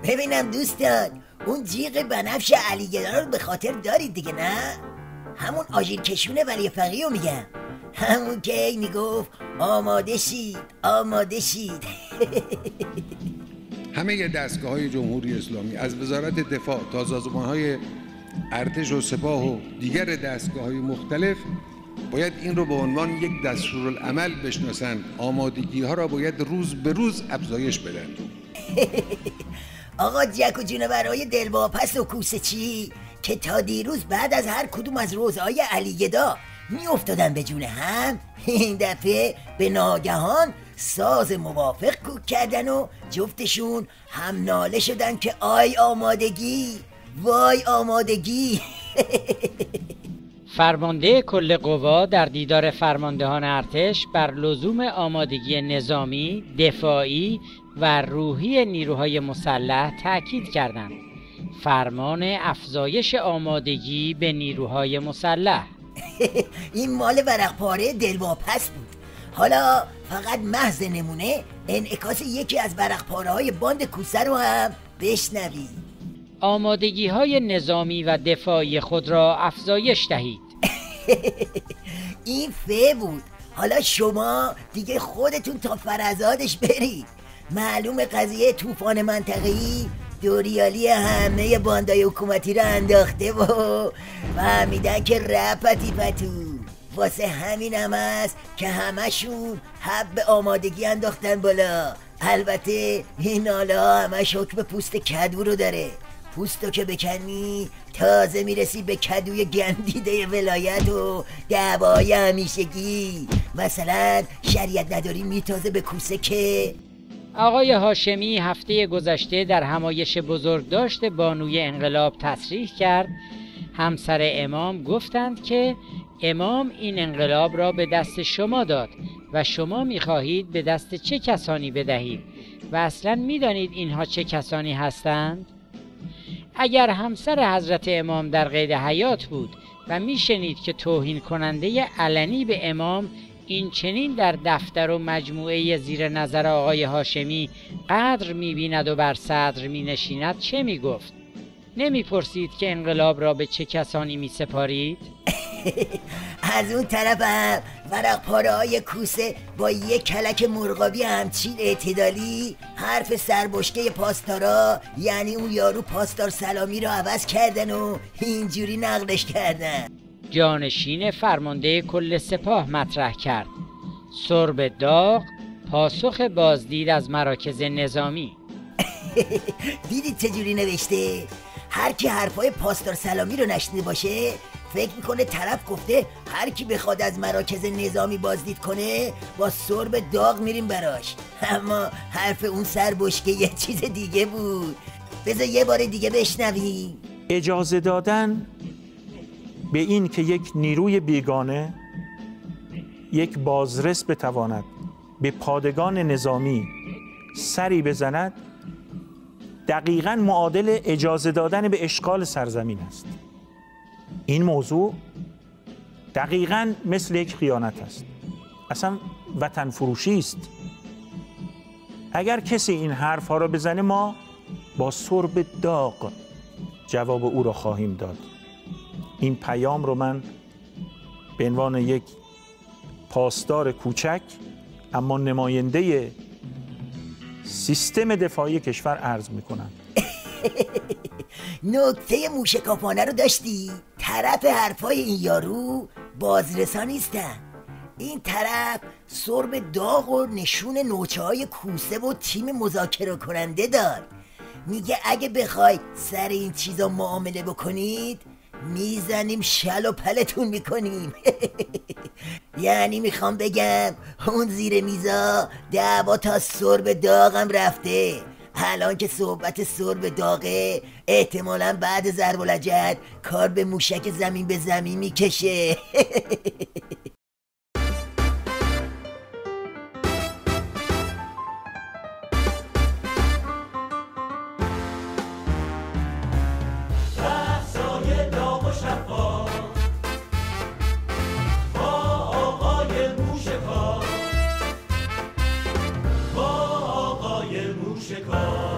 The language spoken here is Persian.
ببینم دوستان، اون جیغ بنفش علیگدا رو به خاطر دارید دیگه نه؟ همون آژیر کشونه ولی فقیه رو میگم، همون که میگفت آماده شید آماده شید. همه دستگاه‌های جمهوری اسلامی از وزارت دفاع تا سازمان‌های ارتش و سپاه و دیگر دستگاه‌های مختلف باید این رو به عنوان یک دستورالعمل بشناسند. آمادگی‌ها را باید روز به روز افزایش بدن. آقا جک و جونورهای دلواپس و کوسه چی که تا دیروز بعد از هر کدوم از روزهای علیگدا می افتادن به جون هم، این دفعه به ناگهان ساز موافق کوک کردن و جفتشون هم ناله شدن که آی آمادگی وای آمادگی. فرمانده کل قوا در دیدار فرماندهان ارتش بر لزوم آمادگی نظامی، دفاعی و روحی نیروهای مسلح تاکید کردند. فرمان افزایش آمادگی به نیروهای مسلح. این مال ورقپاره دلواپس بود. حالا فقط محض نمونه انعکاس یکی از ورقپاره‌های باند کوسه رو هم بشنوید. آمادگی های نظامی و دفاعی خود را افزایش دهید. این فه بود. حالا شما دیگه خودتون تا فرزادش برید. معلوم قضیه طوفان منطقه‌ای دوریالی همه باندای حکومتی را انداخته و فهمیدن که رپتی پتو. واسه همین هم است که همشون حب آمادگی انداختن بالا. البته این ناله ها همش حکم پوست کدو رو داره. پوستو که بکنی تازه میرسی به کدوی گندیده ولایت و دعوای همیشگی. مثلا شریعت نداری میتازه به کوسه که. آقای هاشمی هفته گذشته در همایش بزرگداشت بانوی انقلاب تصریح کرد همسر امام گفتند که امام این انقلاب را به دست شما داد و شما میخواهید به دست چه کسانی بدهید و اصلا میدانید اینها چه کسانی هستند؟ اگر همسر حضرت امام در قید حیات بود و میشنید که توهین کننده علنی به امام این چنین در دفتر و مجموعه زیر نظر آقای هاشمی قدر می‌بیند و بر صدر می‌نشیند چه می‌گفت؟ نمی‌پرسید که انقلاب را به چه کسانی می‌سپارید؟ از اون طرف هم ورقپاره‌های کوسه با یک کلک مرغابی همچین اعتدالی حرف سربشکه پاسدارا، یعنی اون یارو پاسدار سلامی رو عوض کردن و اینجوری نقلش کردن. جانشین فرمانده کل سپاه مطرح کرد: سرب داغ پاسخ بازدید از مراکز نظامی. دیدید چجوری نوشته؟ هر کی حرفای پاسدار سلامی رو نشنیده باشه فکر میکنه طرف گفته هر کی بخواد از مراکز نظامی بازدید کنه با سرب داغ میریم براش. اما حرف اون سربشکه یه چیز دیگه بود. بذار یه بار دیگه بشنویم. اجازه دادن به این که یک نیروی بیگانه، یک بازرس بتواند به پادگان نظامی سری بزند دقیقاً معادل اجازه دادن به اشغال سرزمین است. این موضوع دقیقاً مثل یک خیانت است، اصلا وطن فروشی است. اگر کسی این حرف ها را بزنه ما با سرب داغ جواب او را خواهیم داد. این پیام رو من به عنوان یک پاسدار کوچک اما نماینده سیستم دفاعی کشور عرض میکنم. نکته موشکافانه رو داشتی؟ طرف حرفای این یارو بازرسان نیستن. این طرف سرب داغ و نشون نوچه های کوسه و تیم مذاکره کننده داد. میگه اگه بخوای سر این چیزا معامله بکنید میزنیم شل و پلتون میکنیم. یعنی میخوام بگم اون زیر میزا دعوا تا سرب داغم رفته. الان که صحبت سرب داغه احتمالا بعد ضرب الجد کار به موشک زمین به زمین میکشه. با آقای موشکار